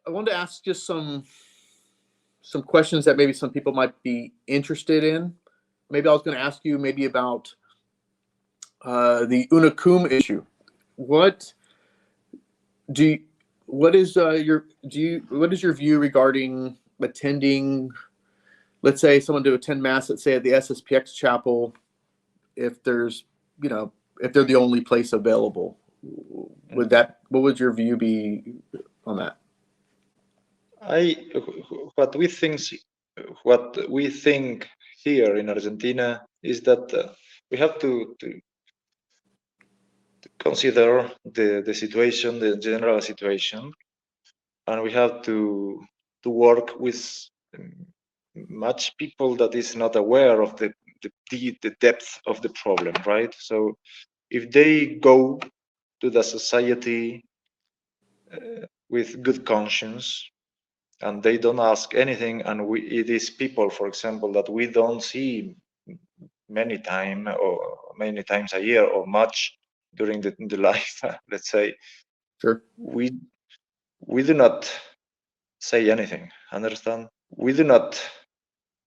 wanted to ask just some questions that maybe some people might be interested in. Maybe I was going to ask you maybe about the Unakum issue. What is your view regarding attending, let's say someone to attend mass, let's say at the SSPX chapel, if there's, if they're the only place available? What would your view be on that? What we think here in Argentina is that we have to consider the situation, the general situation, and we have to work with much people that is not aware of the depth of the problem, right? So if they go to the society with good conscience, and they don't ask anything, and it is people, for example, that we don't see many times a year or much during the life, let's say. Sure. We do not say anything, understand? We do not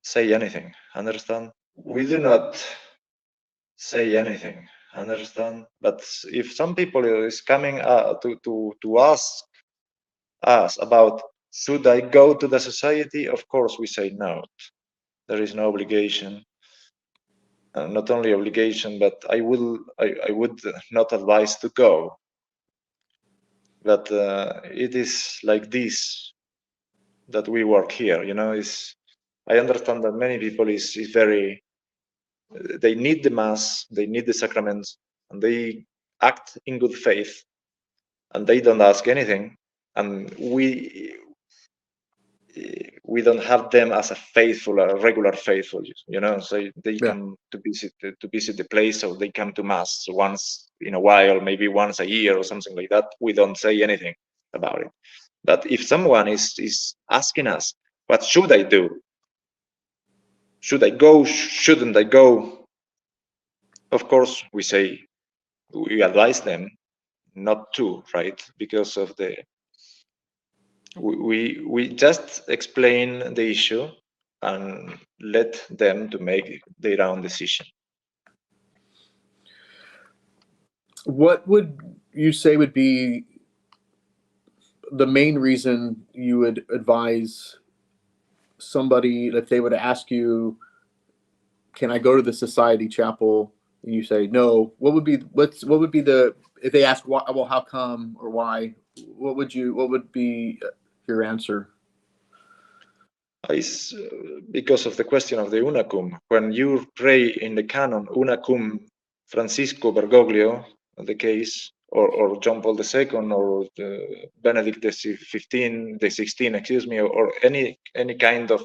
say anything, understand? We do not say anything, understand? But if some people is coming to ask us about, should I go to the society? Of course, we say no. There is no obligation. Not only obligation, but I would not advise to go. But it is like this that we work here. I understand that many people is very. They need the mass, they need the sacraments, and they act in good faith, and they don't ask anything, and we don't have them as a regular faithful, so they come to visit the place, so they come to mass once in a while, maybe once a year or something like that. We don't say anything about it. But if someone is asking us, what should I do? Should I go? Shouldn't I go? Of course, we advise them not to, right? Because of we just explain the issue and let them to make their own decision. What would you say would be the main reason you would advise somebody, if they would ask you, can I go to the society chapel, and you say no? What would be the, if they ask why, well, how come or why, what would be your answer? It's because of the question of the Unakum. When you pray in the canon Unakum Francisco Bergoglio, the case, or John Paul II, or Benedict the 16, excuse me, or any kind of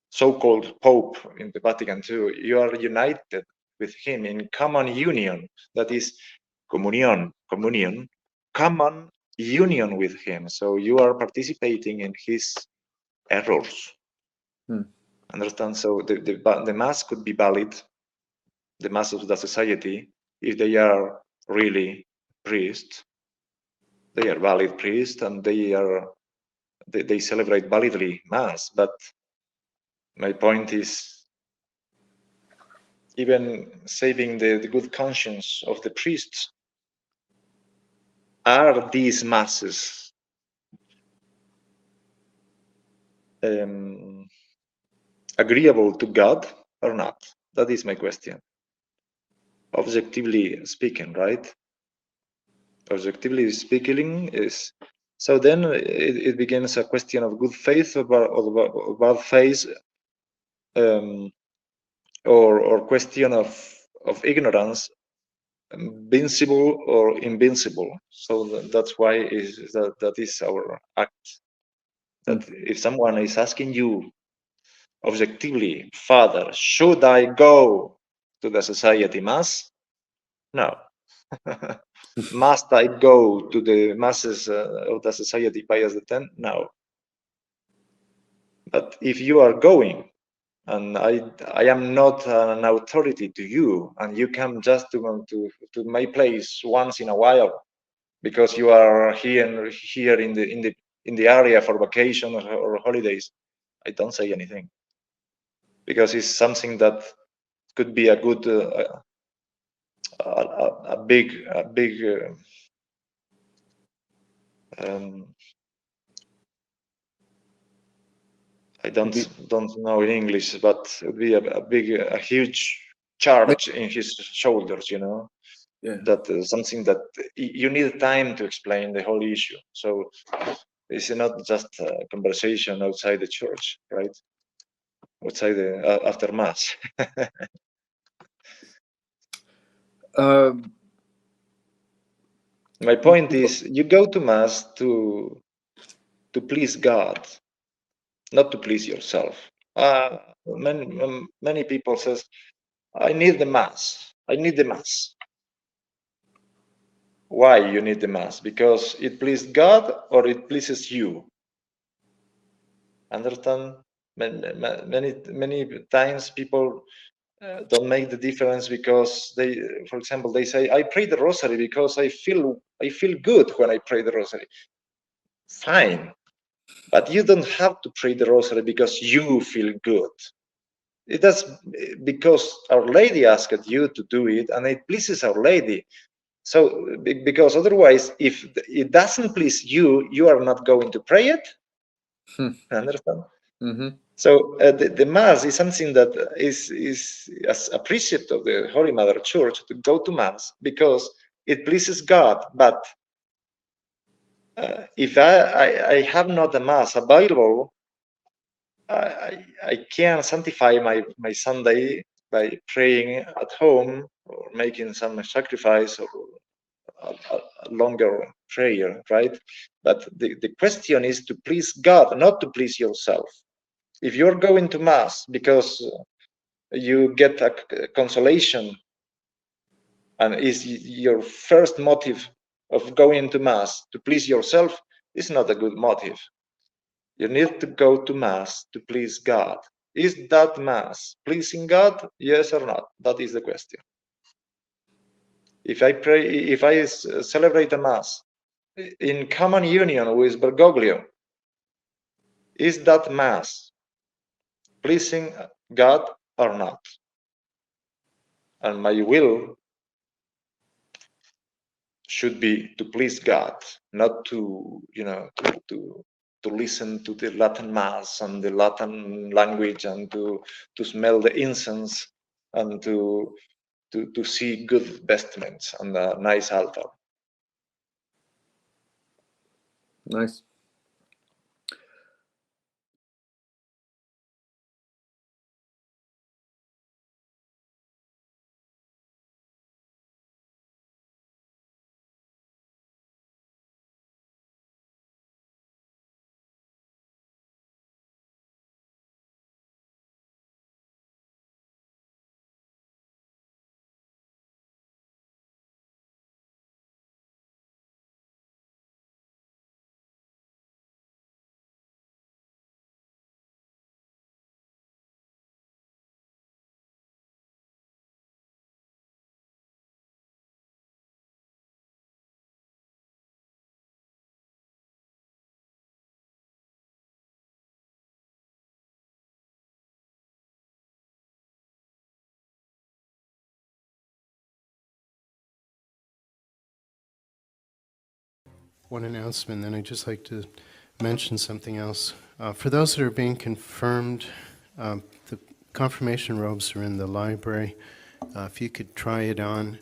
so-called Pope in the Vatican II, you are united with him in common union. That is communion, common union with him. So you are participating in his errors. Understand? So the mass could be valid, the mass of the society, if they are really priests. They are valid priests, and they celebrate validly mass. But my point is, even saving the good conscience of the priests, are these masses agreeable to God or not? That is my question. Objectively speaking, right? Objectively speaking is, so then it begins a question of good faith or bad faith, or question of ignorance, invincible or invincible. So that's why that is our act. That if someone is asking you objectively, Father, should I go to the society mass? No. Must I go to the masses of the society Pius X? No. But if you are going, and I am not an authority to you, and you come just to my place once in a while, because you are here in in the area for vacation or holidays, I don't say anything, because it's something that could be a good, a big. I don't know in English, but it would be a huge charge in his shoulders, you know. Yeah. That something that you need time to explain the whole issue. So it's not just a conversation outside the church, right? Outside the after mass. My point is, you go to mass to please God, not to please yourself. Many people says, I need the mass. I need the mass. Why you need the mass? Because it pleases God or it pleases you? Understand? Many times people don't make the difference because they, for example, they say, I pray the rosary because I feel good when I pray the rosary. Fine, but you don't have to pray the rosary because you feel good. It does because Our Lady asked you to do it, and it pleases Our Lady. So, because otherwise, if it doesn't please you, you are not going to pray it. Understand? Mm-hmm. So the Mass is something that is as a precept of the Holy Mother Church to go to Mass because it pleases God. But if I have not a Mass available, I can sanctify my Sunday by praying at home or making some sacrifice or a longer prayer, right? But the question is to please God, not to please yourself. If you're going to Mass because you get a consolation and is your first motive of going to Mass to please yourself, is not a good motive. You need to go to Mass to please God. Is that Mass pleasing God? Yes or not? That is the question. If I celebrate a Mass in common union with Bergoglio, is that Mass pleasing God or not? And my will should be to please God, not to listen to the Latin Mass and the Latin language and to smell the incense and to see good vestments and a nice altar. Nice. One announcement, then I'd just like to mention something else. For those that are being confirmed, the confirmation robes are in the library. If you could try it on,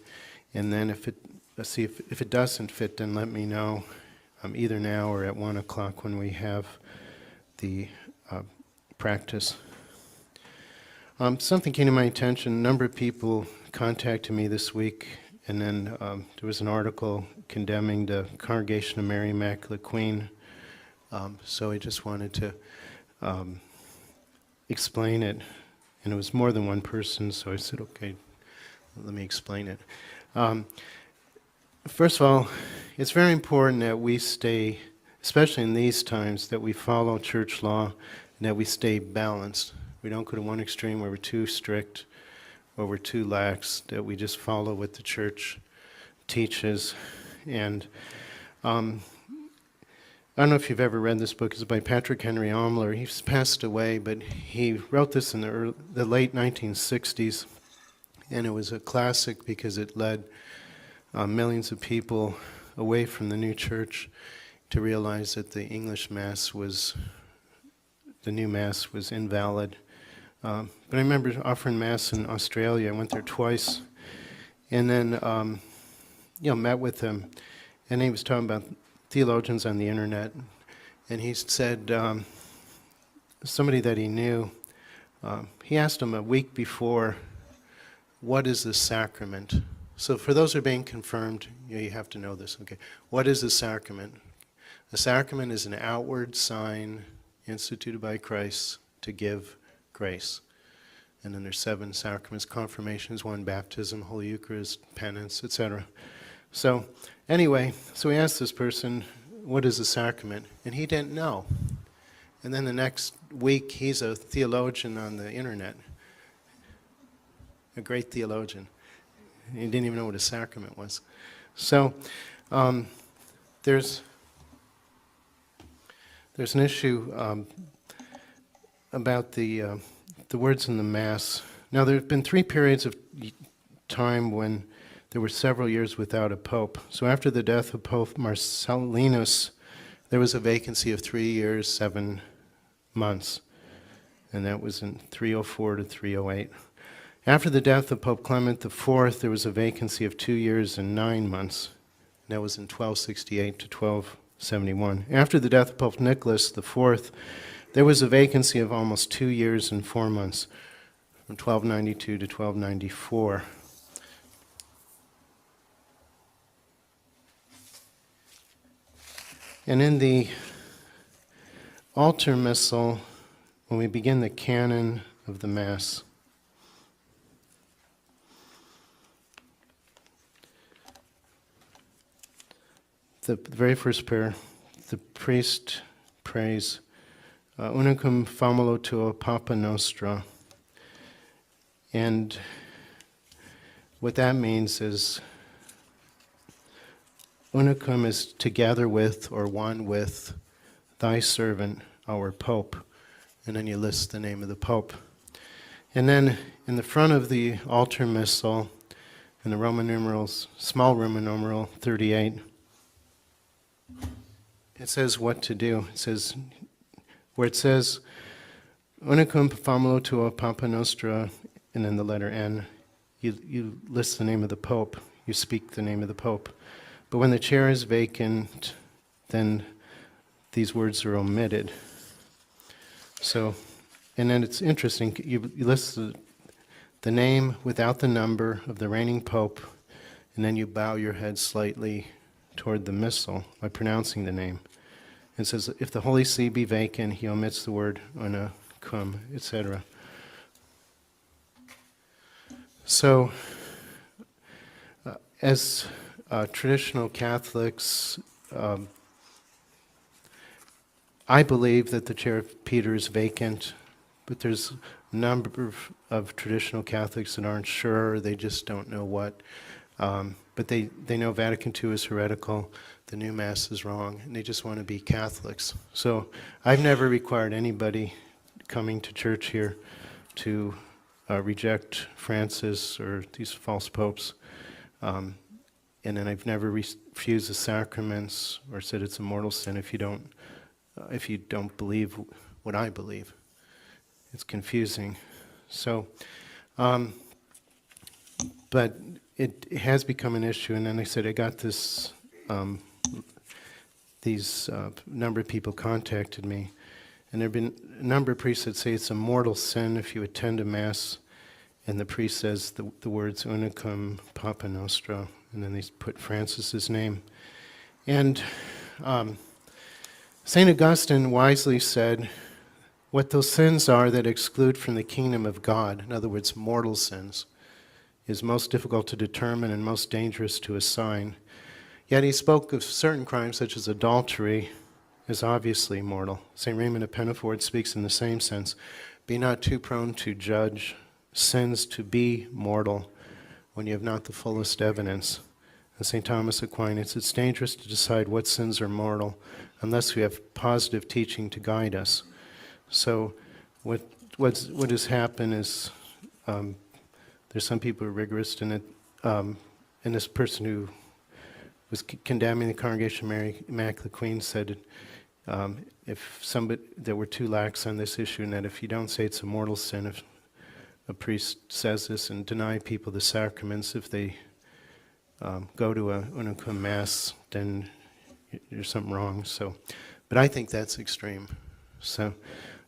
and then if it doesn't fit, then let me know, either now or at 1 o'clock when we have the practice. Something came to my attention. A number of people contacted me this week, and then there was an article condemning the Congregation of Mary Immaculate Queen. So I just wanted to explain it. And it was more than one person, so I said, okay, let me explain it. First of all, it's very important that we stay, especially in these times, that we follow church law and that we stay balanced. We don't go to one extreme where we're too strict or we're too lax, that we just follow what the church teaches. And I don't know if you've ever read this book. It's by Patrick Henry Omler. He's passed away, but he wrote this in the late 1960s, and it was a classic because it led millions of people away from the new church to realize that the English Mass the new Mass was invalid. But I remember offering Mass in Australia. I went there twice, and then met with him, and he was talking about theologians on the internet, and he said somebody that he knew, he asked him a week before, what is the sacrament? So for those who are being confirmed, you have to know this, okay? What is a sacrament? A sacrament is an outward sign instituted by Christ to give grace. And then there's 7 sacraments: confirmation is one, baptism, Holy Eucharist, penance, etc. So anyway, so we asked this person, what is a sacrament? And he didn't know. And then the next week, he's a theologian on the internet, a great theologian. He didn't even know what a sacrament was. So there's an issue about the words in the Mass. Now, there have been 3 periods of time when there were several years without a pope. So after the death of Pope Marcellinus, there was a vacancy of 3 years, 7 months. And that was in 304 to 308. After the death of Pope Clement IV, there was a vacancy of 2 years and 9 months. And that was in 1268 to 1271. After the death of Pope Nicholas IV, there was a vacancy of almost 2 years and 4 months, from 1292 to 1294. And in the altar missal, when we begin the canon of the Mass, the very first prayer, the priest prays, Unakum famulo tuo Papa Nostra. And what that means is, Unakum is together with or one with thy servant, our Pope. And then you list the name of the Pope. And then in the front of the altar missal, in the Roman numerals, small Roman numeral 38, it says what to do. It says, where it says, Unakum famulo tuo Papa Nostra, and then the letter N, you list the name of the Pope. You speak the name of the Pope. But when the chair is vacant, then these words are omitted. So, and then it's interesting, you list the name without the number of the reigning Pope, and then you bow your head slightly toward the missal by pronouncing the name. It says, if the Holy See be vacant, he omits the word Unakum, etc. So, as traditional Catholics, I believe that the chair of Peter is vacant, but there's a number of traditional Catholics that aren't sure, they just don't know what. But they know Vatican II is heretical, the new Mass is wrong, and they just want to be Catholics. So I've never required anybody coming to church here to reject Francis or these false popes. And then I've never refused the sacraments or said it's a mortal sin if you don't believe what I believe. It's confusing. So, but it has become an issue. And then I said I got this. These number of people contacted me, and there have been a number of priests that say it's a mortal sin if you attend a Mass and the priest says the words Unakum Papa Nostra, and then they put Francis's name. And St. Augustine wisely said, what those sins are that exclude from the kingdom of God, in other words, mortal sins, is most difficult to determine and most dangerous to assign. Yet he spoke of certain crimes, such as adultery, as obviously mortal. St. Raymond of Pennafort speaks in the same sense. Be not too prone to judge sins to be mortal when you have not the fullest evidence. St. Thomas Aquinas, it's dangerous to decide what sins are mortal unless we have positive teaching to guide us. So what has happened is there's some people who are rigorous in it, and this person who was condemning the Congregation of Mary Immaculate Queen said if somebody, there were too lax on this issue, and that if you don't say it's a mortal sin, if a priest says this and deny people the sacraments, if they go to a Unakum Mass, then there's something wrong. So, but I think that's extreme. So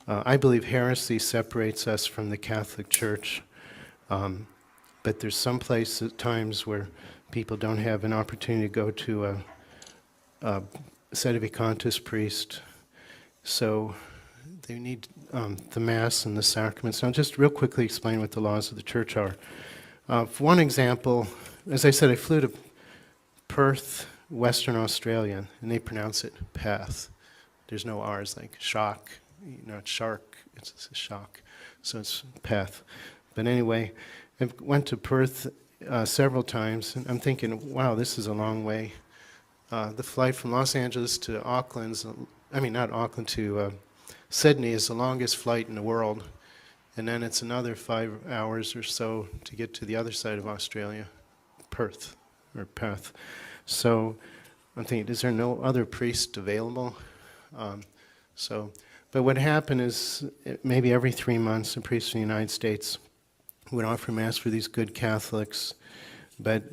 I believe heresy separates us from the Catholic Church, but there's some places, times where people don't have an opportunity to go to a sedevacantist priest, so they need the Mass and the sacraments. Now, just real quickly explain what the laws of the Church are. For one example, as I said, I flew to Perth, Western Australia, and they pronounce it Path. There's no R's, like shock, not shark, it's a shock, so it's Path. But anyway, I went to Perth several times, and I'm thinking, wow, this is a long way. The flight from Los Angeles to Auckland, not Auckland, to Sydney is the longest flight in the world. And then it's another 5 hours or so to get to the other side of Australia, Perth. So I'm thinking, is there no other priest available? But what happened is maybe every 3 months, a priest in the United States would offer Mass for these good Catholics. But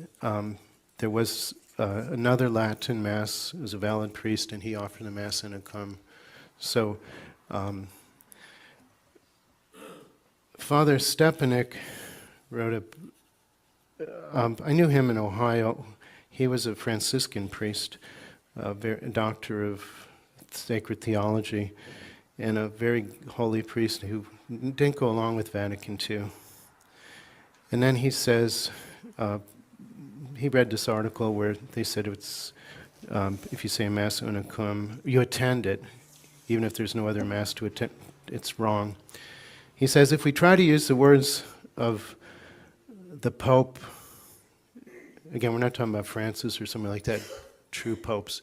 there was another Latin Mass. It was a valid priest, and he offered the Mass in Unakum. So Father Stepanek wrote I knew him in Ohio. He was a Franciscan priest, a doctor of sacred theology, and a very holy priest who didn't go along with Vatican II. And then he says, he read this article where they said it's, if you say a Mass Unakum, you attend it, even if there's no other Mass to attend, it's wrong. He says, if we try to use the words of the Pope, again, we're not talking about Francis or something like that, true popes.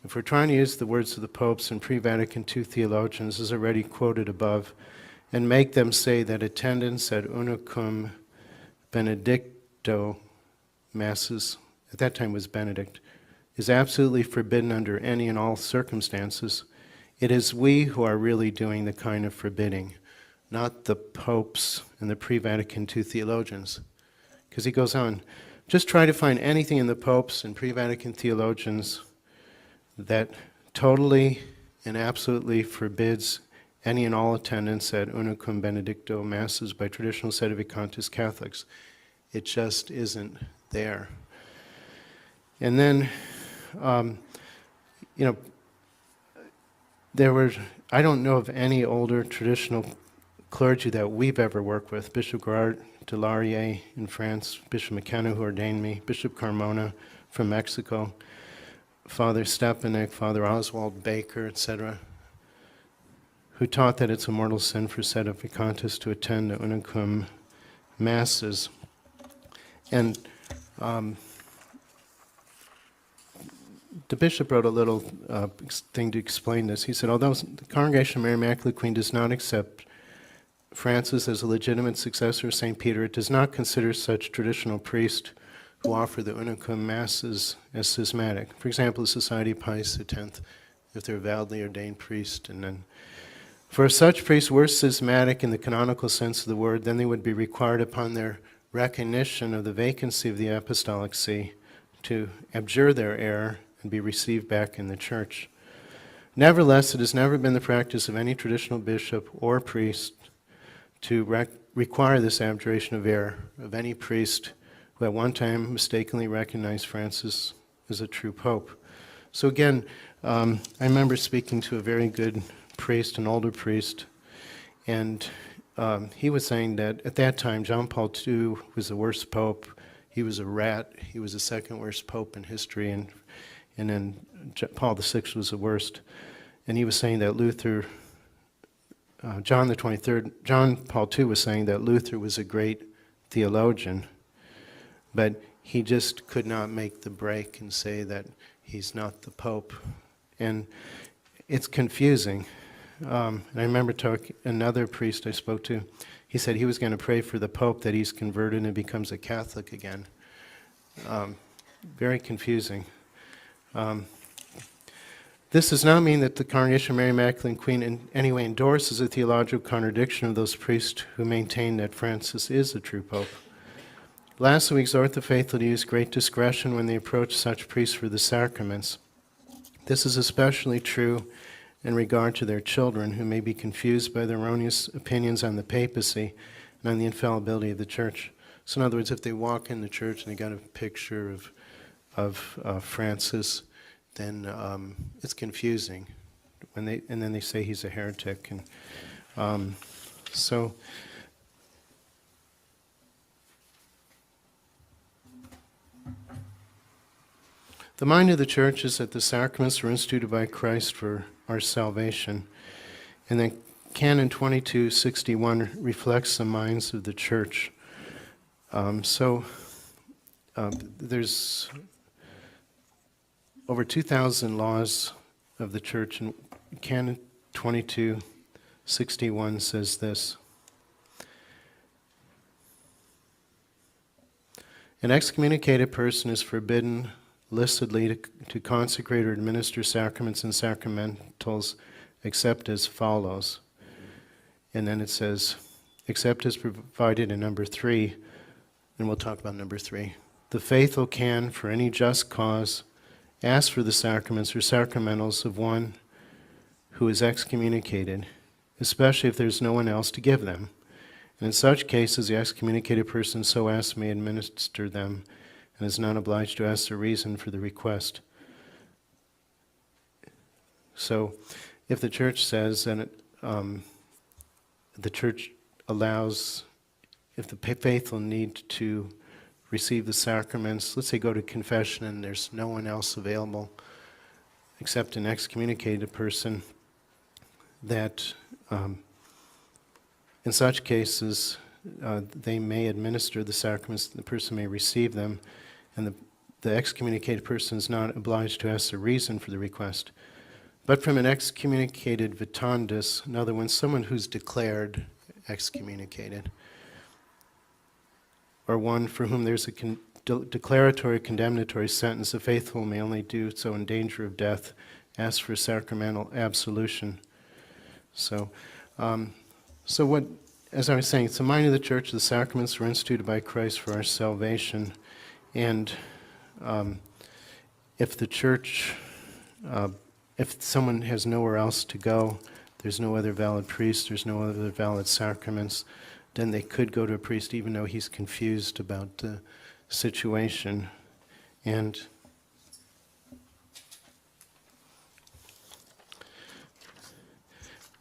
If we're trying to use the words of the popes and pre-Vatican II theologians, as already quoted above, and make them say that attendance at Unakum Benedicto Masses, at that time was Benedict, is absolutely forbidden under any and all circumstances, it is we who are really doing the kind of forbidding, not the popes and the pre-Vatican II theologians. Because he goes on, just try to find anything in the popes and pre-Vatican theologians that totally and absolutely forbids any and all attendance at Unakum Benedicto Masses by traditional sedevacantist Catholics. It just isn't there. And then, I don't know of any older traditional clergy that we've ever worked with. Bishop Gerard de Laurier in France, Bishop McKenna, who ordained me, Bishop Carmona from Mexico, Father Stepanek, Father Oswald Baker, etc., who taught that it's a mortal sin for sedevacantists to attend the Unakum Masses. And the bishop wrote a little thing to explain this. He said, although the Congregation of Mary Immaculate Queen does not accept Francis as a legitimate successor of St. Peter, it does not consider such traditional priests who offer the Unakum Masses as schismatic. For example, the Society of Pius X, if they're a validly ordained priest. And then, for if such priests were schismatic in the canonical sense of the word, then they would be required upon their recognition of the vacancy of the apostolic see to abjure their error and be received back in the church. Nevertheless, it has never been the practice of any traditional bishop or priest to require this abjuration of error of any priest who at one time mistakenly recognized Francis as a true pope. So again, I remember speaking to a very good priest, an older priest, and he was saying that at that time John Paul II was the worst pope. He was a rat. He was the second worst pope in history, and then Paul VI was the worst. And he was saying that Luther, John Paul II was saying that Luther was a great theologian, but he just could not make the break and say that he's not the Pope. And it's confusing. And I remember talking, another priest I spoke to, he said he was going to pray for the Pope that he's converted and becomes a Catholic again. Very confusing. This does not mean that the Congregation of Mary Magdalene Queen in any way endorses a theological contradiction of those priests who maintain that Francis is the true Pope. Lastly, we exhort the faithful to use great discretion when they approach such priests for the sacraments. This is especially true in regard to their children, who may be confused by their erroneous opinions on the papacy and on the infallibility of the Church. So in other words, if they walk in the church and they got a picture of Francis, then it's confusing and then they say he's a heretic. And so the mind of the Church is that the sacraments were instituted by Christ for our salvation. And then Canon 2261 reflects the minds of the Church. There's over 2,000 laws of the Church, and Canon 2261 says this: an excommunicated person is forbidden licitly to consecrate or administer sacraments and sacramentals except as follows. And then it says, except as provided in number 3, and we'll talk about number 3. The faithful can, for any just cause, ask for the sacraments or sacramentals of one who is excommunicated, especially if there's no one else to give them. And in such cases, the excommunicated person so asked may administer them and is not obliged to ask the reason for the request. So, if the Church says, and the Church allows, if the faithful need to receive the sacraments, let's say go to confession and there's no one else available except an excommunicated person, that in such cases they may administer the sacraments, the person may receive them, and the excommunicated person is not obliged to ask the reason for the request. But from an excommunicated vitandus, in other words, someone who's declared excommunicated, or one for whom there's a declaratory condemnatory sentence, the faithful may only do so in danger of death, ask for sacramental absolution. So what, as I was saying, it's the mind of the Church. The sacraments were instituted by Christ for our salvation. And if the Church, if someone has nowhere else to go, there's no other valid priest, there's no other valid sacraments, then they could go to a priest even though he's confused about the situation. And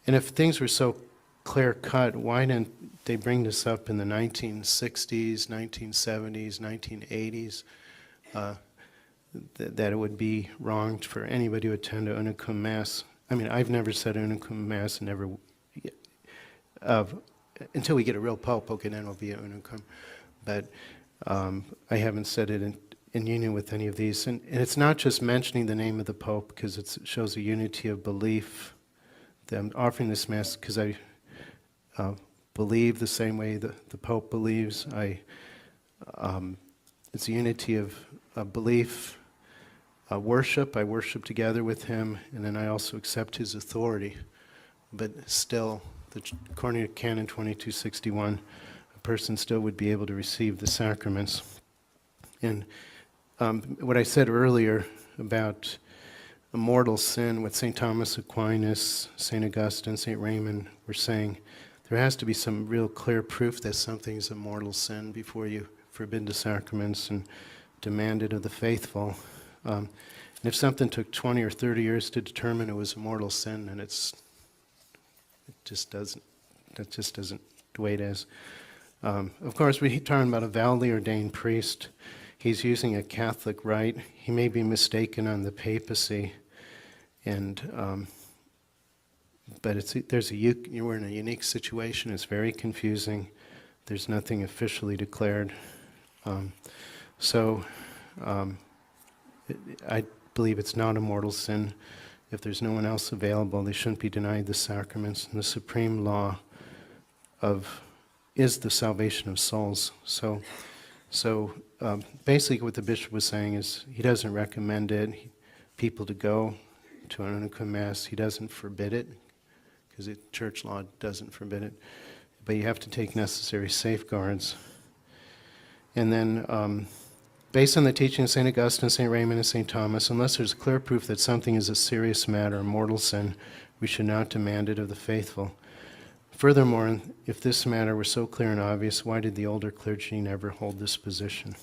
if things were so clear-cut, why didn't they bring this up in the 1960s, 1970s, 1980s, that it would be wrong for anybody to attend a Unakum Mass? I mean, I've never said Unakum Mass, and never, until we get a real Pope, okay, then it'll be a Unakum. But I haven't said it in union with any of these. And it's not just mentioning the name of the Pope, because it shows a unity of belief. I'm offering this Mass because I believe the same way the Pope believes. It's a unity of belief, worship. I worship together with him, and then I also accept his authority. But still, according to Canon 2261, a person still would be able to receive the sacraments. And what I said earlier about a mortal sin, what St. Thomas Aquinas, St. Augustine, St. Raymond were saying, there has to be some real clear proof that something is a mortal sin before you forbid the sacraments and demand it of the faithful. And if something took 20 or 30 years to determine it was a mortal sin, then that just isn't the way it is. Of course, we're talking about a validly ordained priest. He's using a Catholic rite. He may be mistaken on the papacy, and but we're in a unique situation. It's very confusing. There's nothing officially declared. So I believe it's not a mortal sin. If there's no one else available, they shouldn't be denied the sacraments. And the supreme law is the salvation of souls. So basically what the bishop was saying is he doesn't recommend people to go to an Unakum Mass. He doesn't forbid it, because the church law doesn't forbid it. But you have to take necessary safeguards. And then based on the teaching of St. Augustine, St. Raymond, and St. Thomas, unless there's clear proof that something is a serious matter, a mortal sin, we should not demand it of the faithful. Furthermore, if this matter were so clear and obvious, why did the older clergy never hold this position?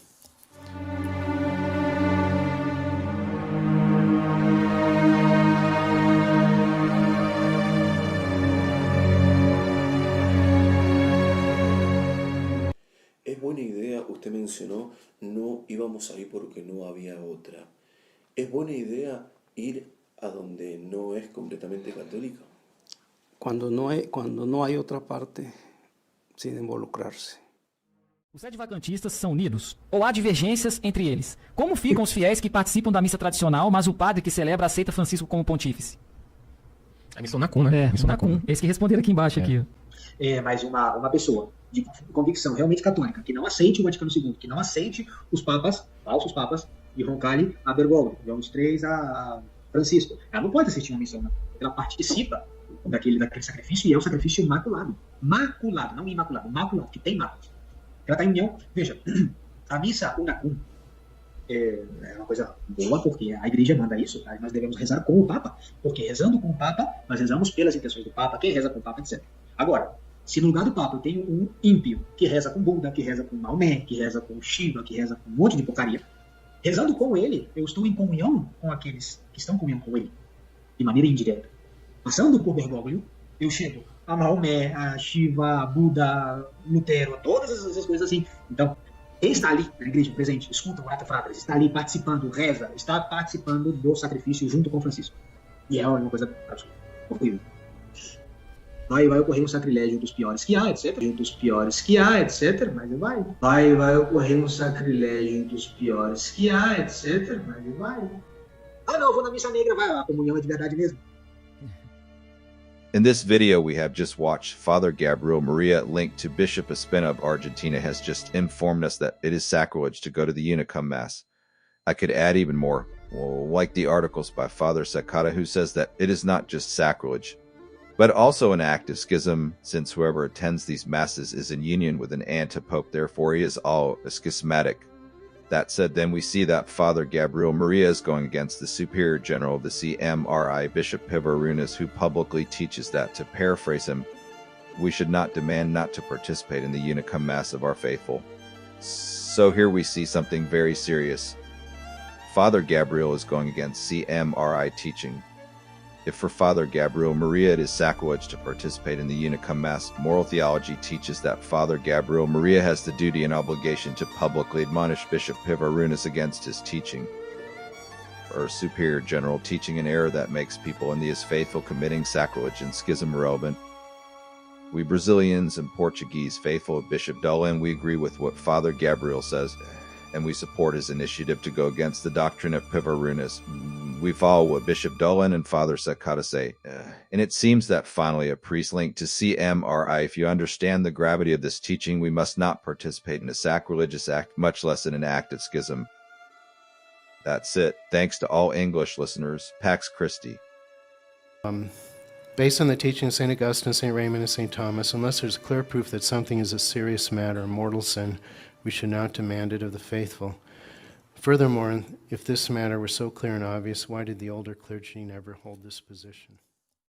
Es buena idea, usted mencionó, no íbamos ahí porque no había otra. ¿Es buena idea ir a donde no es completamente católica? Quando não há outra parte sem involucrarse. Os sedvacantistas são unidos? Ou há divergências entre eles? Como ficam os fiéis que participam da missa tradicional, mas o padre que celebra aceita Francisco como pontífice? A missão Unakum, né? Missão Unakum. Esse que responderam aqui embaixo. Aqui. Mas uma pessoa de convicção realmente católica, que não aceite o Vaticano II, que não aceite os papas, falsos papas, de Roncalli a Bergoglio, de João XXIII a Francisco. Ela não pode assistir uma missão, né? Ela participa daquele sacrifício, e é o sacrifício imaculado. Maculado, não imaculado, maculado, que tem máculas. Ela está em união. Veja, a missa Unakum é uma coisa boa, porque a igreja manda isso, tá? Nós devemos rezar com o Papa, porque rezando com o Papa, nós rezamos pelas intenções do Papa, quem reza com o Papa, etc. Agora, se no lugar do Papa eu tenho um ímpio que reza com Buda, que reza com Maomé, que reza com Shiva, que reza com um monte de porcaria, rezando com ele, eu estou em comunhão com aqueles que estão em comunhão com ele, de maneira indireta. Passando por Bergoglio, eu chego a Maomé, a Shiva, a Buda, Lutero, a todas essas coisas assim. Então, ele está ali na igreja, presente, escuta o Ata Fratres, está ali participando, reza, está participando do sacrifício junto com Francisco. E é uma coisa absurda, horrível. Vai ocorrer um sacrilégio dos piores que há, etc. Mas vai. Vai ocorrer um sacrilégio dos piores que há, etc. Mas vai. Ah, não, eu vou na missa negra, vai. A comunhão é de verdade mesmo. In this video we have just watched, Father Gabriel Maria, linked to Bishop Espina of Argentina, has just informed us that it is sacrilege to go to the Unakum Mass. I could add even more, like the articles by Father Schuckardt, who says that it is not just sacrilege, but also an act of schism, since whoever attends these masses is in union with an anti-pope, therefore he is all a schismatic. That said, then we see that Father Gabriel Maria is going against the Superior General of the CMRI, Bishop Pivarunas, who publicly teaches that, to paraphrase him, we should not demand not to participate in the Unakum Mass of our faithful. So here we see something very serious. Father Gabriel is going against CMRI teaching. If for Father Gabriel Maria it is sacrilege to participate in the Unakum Mass, moral theology teaches that Father Gabriel Maria has the duty and obligation to publicly admonish Bishop Pivarunas against his teaching, or Superior General teaching an error that makes people in the as faithful committing sacrilege and schism relevant. We Brazilians and Portuguese faithful of Bishop Dolan, we agree with what Father Gabriel says, and we support his initiative to go against the doctrine of Pivarunas. We follow what Bishop Dolan and Father Schuckardt say. And it seems that finally a priest linked to CMRI, if you understand the gravity of this teaching, we must not participate in a sacrilegious act, much less in an act of schism. That's it. Thanks to all English listeners. Pax Christi. Based on the teaching of St. Augustine, St. Raymond, and St. Thomas, unless there's clear proof that something is a serious matter, a mortal sin, we should not demand it of the faithful. Furthermore, if this matter were so clear and obvious, why did the older clergy never hold this position?